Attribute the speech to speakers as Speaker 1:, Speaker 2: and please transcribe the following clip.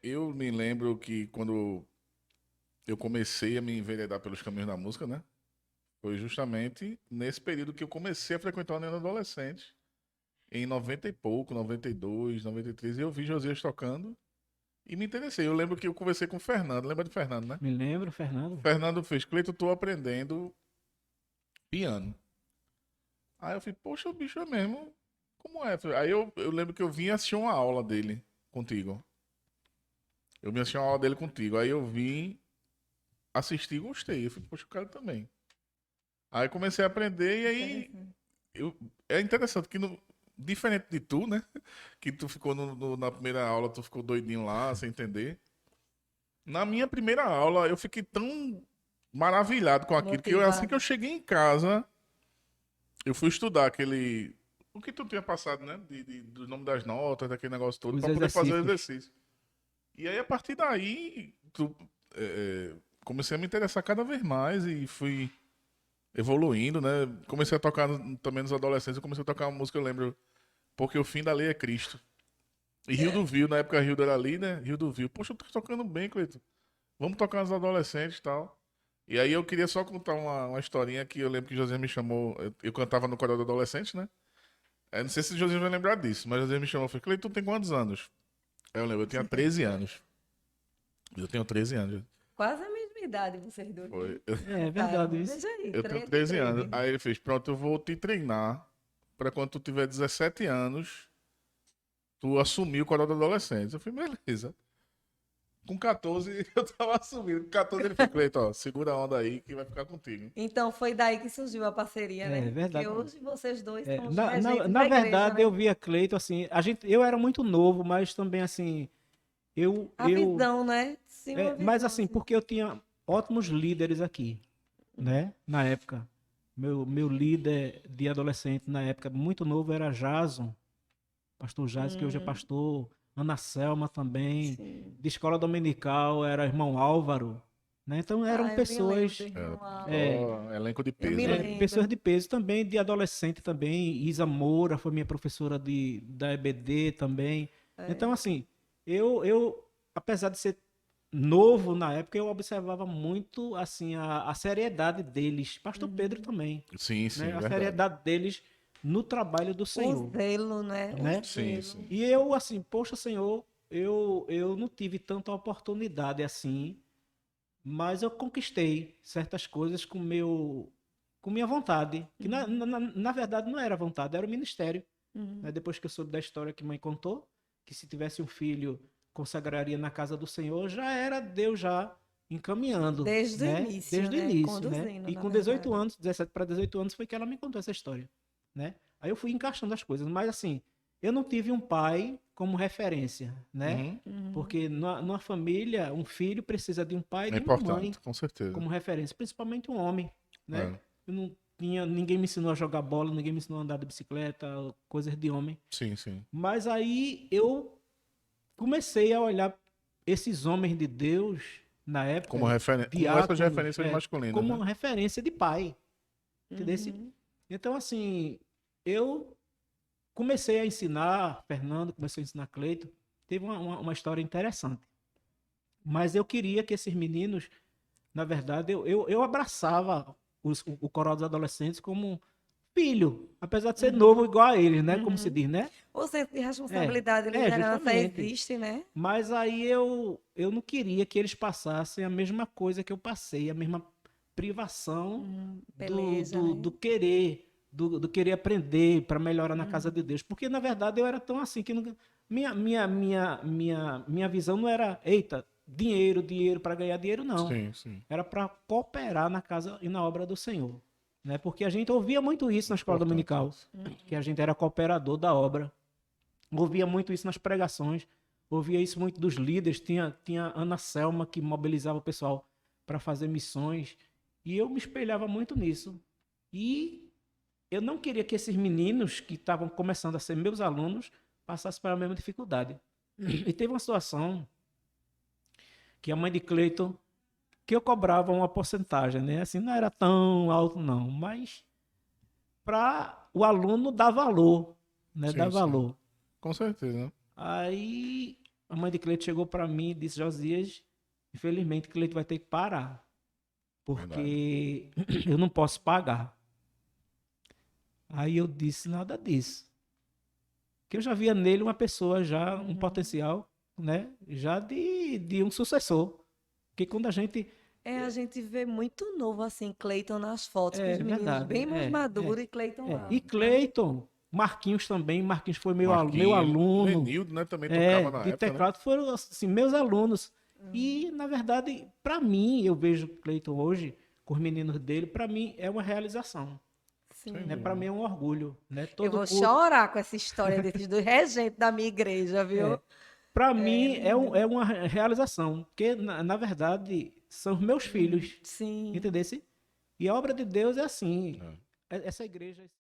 Speaker 1: eu me lembro que quando eu comecei a me enveredar pelos caminhos da música, né? Foi justamente nesse período que eu comecei a frequentar o Neno Adolescente. Em 90 e pouco, 92, 93, e eu vi Josias tocando e me interessei. Eu lembro que eu conversei com o Fernando, lembra de Fernando, né?
Speaker 2: Me lembro, Fernando.
Speaker 1: Fernando fez, Cleiton, eu tô aprendendo piano. Aí eu falei, poxa, o bicho é mesmo. Como é? Aí eu lembro que eu vim assistir uma aula dele contigo. Eu vim assistir uma aula dele contigo. Aí eu vim assistir e gostei. Eu falei, poxa, eu quero também. Aí comecei a aprender e aí
Speaker 3: Interessante.
Speaker 1: é interessante que diferente de tu, né? Que tu ficou na primeira aula, tu ficou doidinho lá, sem entender. Na minha primeira aula, eu fiquei tão maravilhado com aquilo que assim que eu
Speaker 3: Motivado.
Speaker 1: cheguei em casa, eu fui estudar aquele. O que tu tinha passado, né? Do nome das notas, daquele negócio todo,
Speaker 2: Os
Speaker 1: pra poder fazer o
Speaker 2: exercícios.
Speaker 1: exercício. E aí, a partir daí, comecei a me interessar cada vez mais e fui evoluindo, né? Comecei a tocar também nos adolescentes, eu comecei a tocar uma música, eu lembro, porque o fim da lei é Cristo. E Rio do Vil, na época Rio era ali, né? Rio do Vil. Poxa, eu tô tocando bem, Cleiton. Vamos tocar nos adolescentes e tal. E aí eu queria só contar uma historinha que eu lembro que José me chamou. Eu cantava no coral do adolescente, né? Não sei se o José vai lembrar disso, mas José me chamou e falou: Cleiton, tu tem quantos anos? Aí eu lembro, eu tinha 13 anos. Eu tenho 13 anos.
Speaker 3: Quase a mesma idade, vocês dois.
Speaker 1: Foi.
Speaker 2: É verdade
Speaker 3: Caramba,
Speaker 2: isso.
Speaker 3: veja aí,
Speaker 1: Eu tenho
Speaker 3: 13
Speaker 1: 13 anos.
Speaker 3: 13.
Speaker 1: Aí ele fez: pronto, eu vou te treinar pra quando tu tiver 17 anos, tu assumir o coral do adolescente. Eu falei: beleza. Com 14 eu tava assumindo. Com 14 ele fez: Cleiton, ó, segura a onda aí que vai ficar contigo.
Speaker 3: Então foi daí que surgiu a parceria,
Speaker 2: É
Speaker 3: né? Porque
Speaker 2: verdade.
Speaker 3: hoje vocês dois
Speaker 2: É,
Speaker 3: são os
Speaker 2: na, na,
Speaker 3: regentes
Speaker 2: na
Speaker 3: da igreja,
Speaker 2: verdade,
Speaker 3: né?
Speaker 2: eu via Cleiton assim, eu era muito novo, mas também assim, eu,
Speaker 3: A
Speaker 2: eu,
Speaker 3: visão, né? Sim, uma
Speaker 2: mas
Speaker 3: visão,
Speaker 2: assim,
Speaker 3: assim.
Speaker 2: porque eu tinha ótimos líderes aqui, né? Na época, meu líder de adolescente na época, muito novo, era Jason, pastor Jason, que hoje é
Speaker 3: Hum,
Speaker 2: pastor, Ana Selma também,
Speaker 3: sim.
Speaker 2: de escola dominical era irmão Álvaro, né? Então eram
Speaker 3: Ah, eu me lembro do
Speaker 2: pessoas,
Speaker 3: irmão Álvaro.
Speaker 2: é,
Speaker 1: Só elenco de
Speaker 3: Eu me
Speaker 1: peso aí.
Speaker 2: pessoas
Speaker 3: lembro.
Speaker 2: de peso também, de adolescente também. Isa Moura foi minha professora da EBD também. Então,
Speaker 3: É.
Speaker 2: assim, apesar de ser novo na época, eu observava muito, assim, a seriedade deles. Pastor Pedro
Speaker 3: Uhum.
Speaker 2: também,
Speaker 1: Sim,
Speaker 2: né?
Speaker 1: sim,
Speaker 2: A
Speaker 1: verdade.
Speaker 2: seriedade deles no trabalho do
Speaker 3: O
Speaker 2: Senhor,
Speaker 3: zelo, né? O
Speaker 2: né?
Speaker 1: Sim,
Speaker 3: zelo.
Speaker 1: sim.
Speaker 2: E eu, assim, poxa, Senhor, eu não tive tanta oportunidade assim, mas eu conquistei certas coisas com minha vontade, que
Speaker 3: Uhum.
Speaker 2: na verdade não era vontade, era o ministério, né?
Speaker 3: Uhum.
Speaker 2: Depois que eu soube da história que mãe contou, que se tivesse um filho, consagraria na casa do Senhor, já era Deus já encaminhando,
Speaker 3: Desde o
Speaker 2: né?
Speaker 3: início,
Speaker 2: Desde o
Speaker 3: né?
Speaker 2: início, né?
Speaker 3: Conduzindo,
Speaker 2: E
Speaker 3: na
Speaker 2: com 18
Speaker 3: verdade.
Speaker 2: anos, 17 para 18 anos, foi que ela me contou essa história, né? Aí eu fui encaixando as coisas, mas assim, eu não tive um pai como referência, né?
Speaker 1: Uhum.
Speaker 3: Uhum.
Speaker 2: Porque numa família, um filho precisa de um pai e
Speaker 1: É
Speaker 2: de uma mãe
Speaker 1: importante, com certeza.
Speaker 2: como referência, principalmente um homem, né?
Speaker 1: É.
Speaker 2: Eu não tinha, ninguém me ensinou a jogar bola, ninguém me ensinou a andar de bicicleta, coisas de homem.
Speaker 1: Sim, sim.
Speaker 2: Mas aí eu comecei a olhar esses homens de Deus na
Speaker 1: Como,
Speaker 2: época,
Speaker 1: como essas
Speaker 2: diáconos,
Speaker 1: referências masculinas,
Speaker 2: como
Speaker 1: né?
Speaker 2: uma referência de pai, entendeu?
Speaker 3: Uhum.
Speaker 2: Então assim, eu comecei a ensinar, Fernando começou a ensinar Cleito, teve uma história interessante. Mas eu queria que esses meninos, na verdade, eu abraçava o coral dos adolescentes como filho, apesar de ser novo
Speaker 3: Uhum.
Speaker 2: igual a eles, né? Como se
Speaker 3: Uhum.
Speaker 2: diz, né?
Speaker 3: O senso de
Speaker 2: É,
Speaker 3: responsabilidade e liderança
Speaker 2: justamente.
Speaker 3: existe, né?
Speaker 2: Mas aí eu não queria que eles passassem a mesma coisa que eu passei, a mesma privação
Speaker 3: Peleja,
Speaker 2: do
Speaker 3: né?
Speaker 2: querer, do querer aprender para melhorar na casa
Speaker 3: Uhum.
Speaker 2: de Deus. Porque, na verdade, eu era tão assim que minha visão não era, eita, dinheiro para ganhar dinheiro, não.
Speaker 1: Sim, sim.
Speaker 2: Era para cooperar na casa e na obra do Senhor. Né? Porque a gente ouvia muito isso na escola
Speaker 1: Importante
Speaker 2: dominical,
Speaker 1: isso.
Speaker 2: que a gente era cooperador da obra. Ouvia muito isso nas pregações, ouvia isso muito dos líderes. Tinha Ana Selma que mobilizava o pessoal para fazer missões. E eu me espelhava muito nisso. E eu não queria que esses meninos que estavam começando a ser meus alunos passassem pela mesma dificuldade. E teve uma situação que a mãe de Cleiton, que eu cobrava uma porcentagem, né? Assim, não era tão alto não, mas para o aluno dar valor, né? Dar
Speaker 1: Sim, sim.
Speaker 2: valor.
Speaker 1: Com certeza, né?
Speaker 2: Aí a mãe de Cleito chegou para mim e disse: Josias, infelizmente Cleito vai ter que parar, porque eu não posso pagar. Aí eu disse: nada disso. Que eu já via nele uma pessoa já, um potencial, né? Já de um sucessor. Porque quando a gente...
Speaker 3: A gente vê muito novo, assim, Cleiton nas fotos, com
Speaker 2: É
Speaker 3: os meninos
Speaker 2: verdade,
Speaker 3: bem mais maduros e Cleiton lá.
Speaker 2: E Cleiton, Marquinhos também, Marquinhos foi meu
Speaker 1: Marquinhos,
Speaker 2: aluno.
Speaker 1: Lenildo, né? Também tocava na
Speaker 2: De
Speaker 1: época, né?
Speaker 2: teclado foram assim, meus alunos. E, na verdade, para mim, eu vejo Cleiton hoje, com os meninos dele, para mim é uma realização.
Speaker 3: Sim.
Speaker 2: Né? Para mim é um orgulho. Né?
Speaker 3: Eu vou
Speaker 2: culto-
Speaker 3: chorar com essa história desses dois regentes da minha igreja, viu?
Speaker 2: Para mim é uma realização, porque na verdade são os meus filhos,
Speaker 3: Sim.
Speaker 2: entendesse? E a obra de Deus é assim. Essa igreja